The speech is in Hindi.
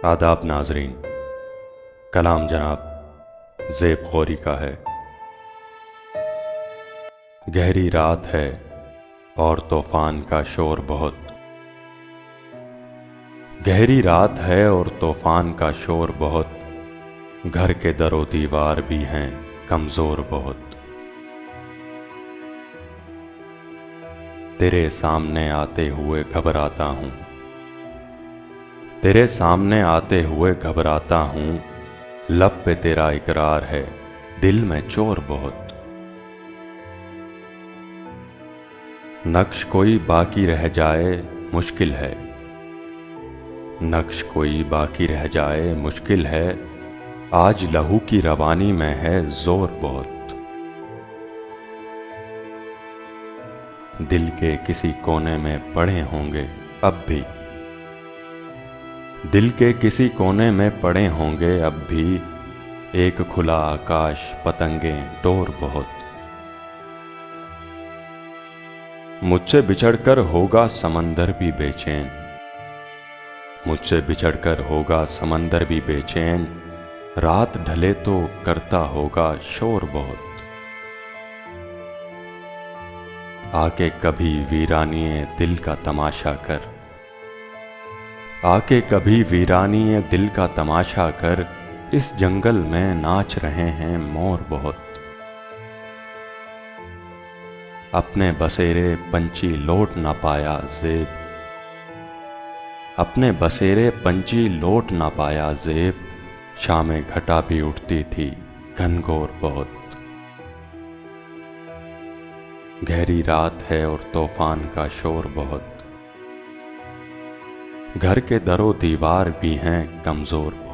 आदाब नाजरीन। कलाम जनाब ज़ेब खौरी का है। गहरी रात है और तूफ़ान का शोर बहुत। गहरी रात है और तूफ़ान का शोर बहुत। घर के दरो दीवार भी हैं कमज़ोर बहुत। तेरे सामने आते हुए घबराता हूँ, तेरे सामने आते हुए घबराता हूँ। लब पे तेरा इकरार है, दिल में चोर बहुत। नक्श कोई बाकी रह जाए मुश्किल है, नक्श कोई बाकी रह जाए मुश्किल है। आज लहू की रवानी में है जोर बहुत। दिल के किसी कोने में पड़े होंगे अब भी, दिल के किसी कोने में पड़े होंगे अब भी। एक खुला आकाश पतंगें डोर बहुत। मुझसे बिछड़कर होगा समंदर भी बेचैन, मुझसे बिछड़कर होगा समंदर भी बेचैन। रात ढले तो करता होगा शोर बहुत। आके कभी वीरानिए दिल का तमाशा कर, आके कभी वीरानिए दिल का तमाशा कर। इस जंगल में नाच रहे हैं मोर बहुत। अपने बसेरे पंछी लौट ना पाया ज़ेब, अपने बसेरे पंछी लौट ना पाया ज़ेब। शामें घटा भी उठती थी घनघोर बहुत। गहरी रात है और तूफान का शोर बहुत। घर के दरो दीवार भी हैं कमज़ोर बहुत।